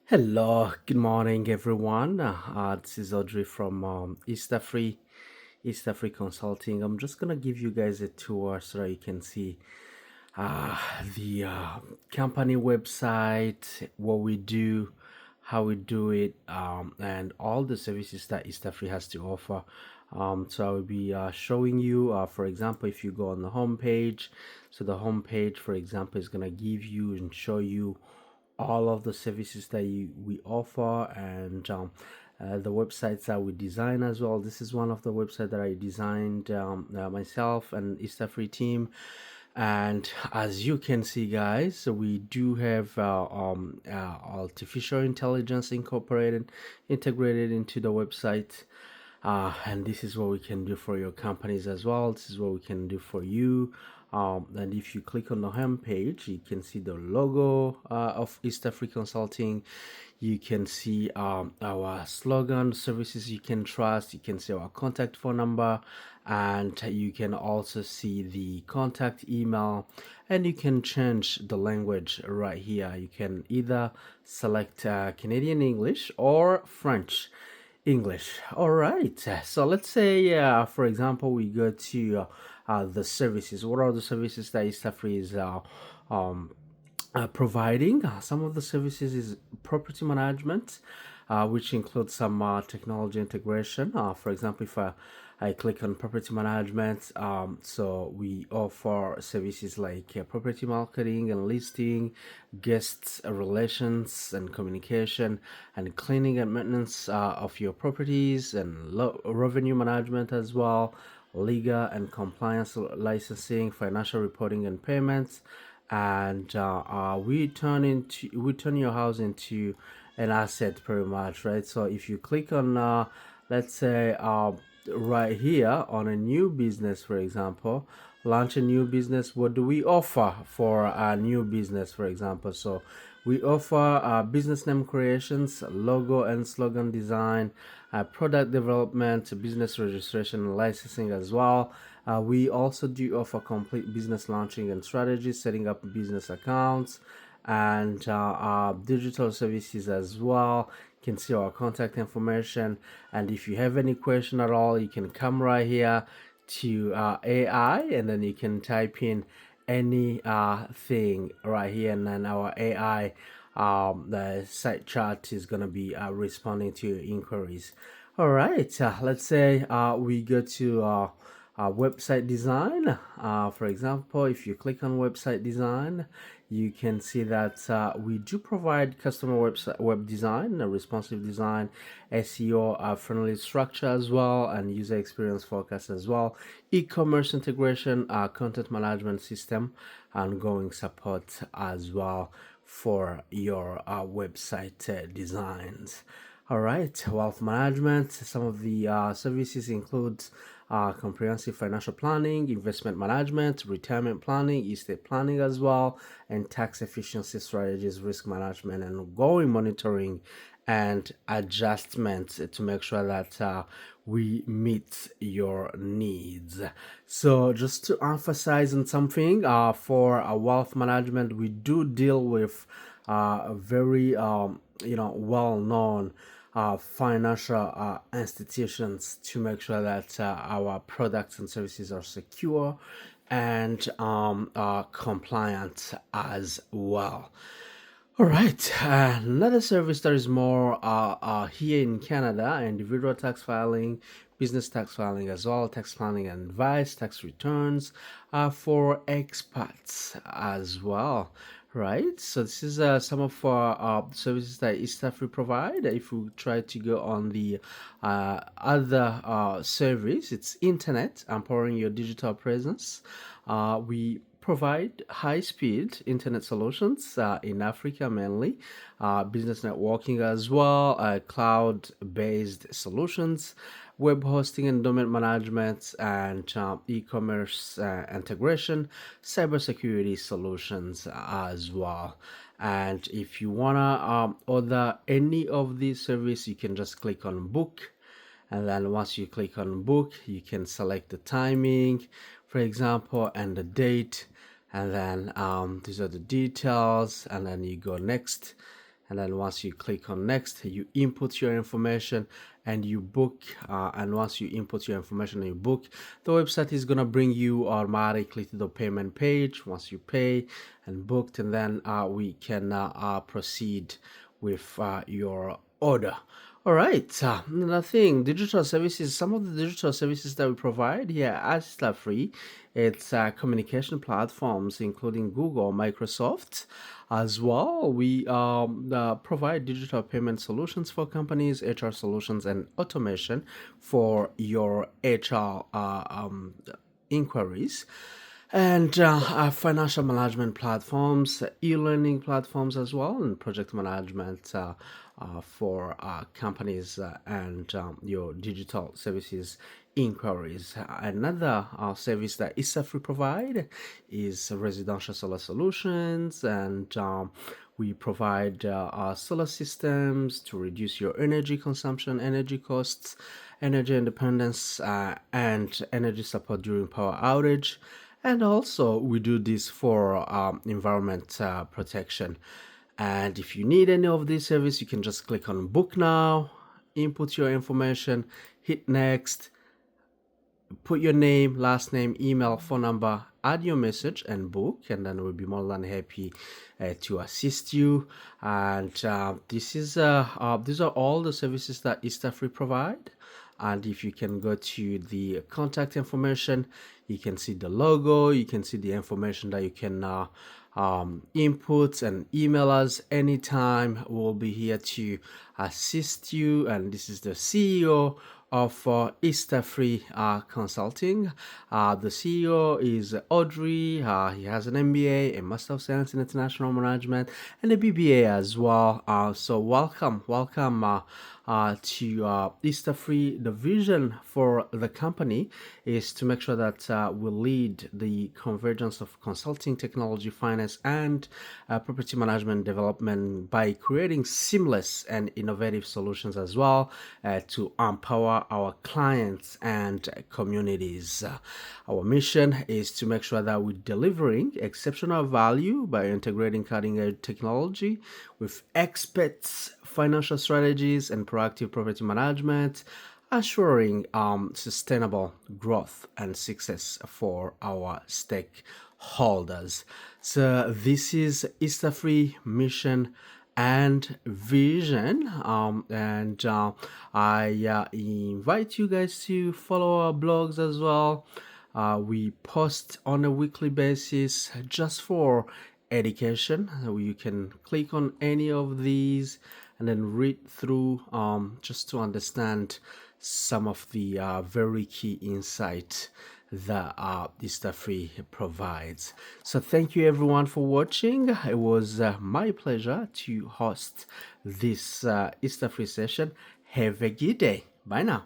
Hello, good morning, everyone. This is Audrey from EASTAFRI Consulting. I'm just gonna give you guys a tour so that you can see uh, the company website, what we do, how we do it, and all the services that EASTAFRI has to offer. So I will be showing you, for example, if you go on the home page. So the home page, for example, is gonna give you and show you all of the services that we offer and the websites that we design as well. This is one of the websites that I designed myself and EASTAFRI team. And as you can see, guys, so we do have artificial intelligence integrated into the website. And this is what we can do for your companies as well. This is what we can do for you. And if you click on the home page, you can see the logo of EASTAFRI Consulting. You can see our slogan, services you can trust. You can see our contact phone number, and you can also see the contact email, and you can change the language right here. You can either select Canadian English or French English. All right. So let's say, for example, we go to the services. What are the services that EASTAFRI is um, providing? Some of the services is property management, which includes some technology integration. For example, if I click on property management, so we offer services like property marketing and listing, guest relations and communication, and cleaning and maintenance of your properties, and revenue management as well, legal and compliance licensing, financial reporting and payments, and we turn your house into an asset pretty much, right? So if you click on let's say right here on a new business, for example, launch a new business, what do we offer for a new business, for example? So we offer business name creations, logo and slogan design, product development, business registration and licensing as well. We also do offer complete business launching and strategy, setting up business accounts, and digital services as well. You can see our contact information, and if you have any question at all, you can come right here to AI, and then you can type in any thing right here, and then our AI, the site chat, is gonna be responding to your inquiries. All right, let's say we go to website design. For example, if you click on website design, you can see that we do provide customer web design, responsive design, SEO friendly structure as well, and user experience forecast as well, e-commerce integration, content management system, and ongoing support as well for your website designs. All right, wealth management. Some of the services include comprehensive financial planning, investment management, retirement planning, estate planning as well, and tax efficiency strategies, risk management, and ongoing monitoring and adjustments to make sure that we meet your needs. So just to emphasize on something, for wealth management, we do deal with very well-known financial institutions to make sure that our products and services are secure and compliant as well. All right, another service that is more here in Canada: individual tax filing, business tax filing as well, tax planning and advice, tax returns for expats as well. Right, so this is some of our services that EASTAFRI provide. If we try to go on the other service, it's internet, empowering your digital presence. We provide high-speed internet solutions in Africa mainly, business networking as well, cloud-based solutions, web hosting and domain management, and e-commerce integration, cybersecurity solutions as well. And if you wanna order any of these services, you can just click on book, and then once you click on book, you can select the timing, for example, and the date, and then these are the details, and then you go next, and then once you click on next, you input your information and you book. And once you input your information and you book, the website is gonna bring you automatically to the payment page. Once you pay and booked, and then we can proceed with your order. All right, another thing, digital services. Some of the digital services that we provide here at EASTAFRI, it's communication platforms, including Google, Microsoft. As well, we provide digital payment solutions for companies, HR solutions, and automation for your HR inquiries, and financial management platforms, e-learning platforms as well, and project management for companies and your digital services inquiries. Another service that EASTAFRI provide is residential solar solutions, and we provide solar systems to reduce your energy consumption, energy costs, energy independence, and energy support during power outage. And also, we do this for environment protection. And if you need any of these services, you can just click on book now, input your information, hit next, put your name, last name, email, phone number, add your message, and book, and then we'll be more than happy to assist you. And these are all the services that EASTAFRI provide. And if you can go to the contact information, you can see the logo, you can see the information that you can input and email us anytime. We'll be here to assist you. And this is the CEO of EASTAFRI Consulting. The CEO is Audrey. He has an MBA, a Master of Science in International Management, and a BBA as well. So welcome to EASTAFRI. The vision for the company is to make sure that we lead the convergence of consulting, technology, finance, and property management development by creating seamless and innovative solutions as well to empower our clients and communities. Our mission is to make sure that we're delivering exceptional value by integrating cutting-edge technology with experts, financial strategies, and proactive property management, assuring sustainable growth and success for our stakeholders. So this is EASTAFRI mission and vision, and I invite you guys to follow our blogs as well. We post on a weekly basis just for education. You can click on any of these and then read through just to understand some of the very key insight that EASTAFRI provides. So thank you everyone for watching. It was my pleasure to host this EASTAFRI session. Have a good day. Bye now.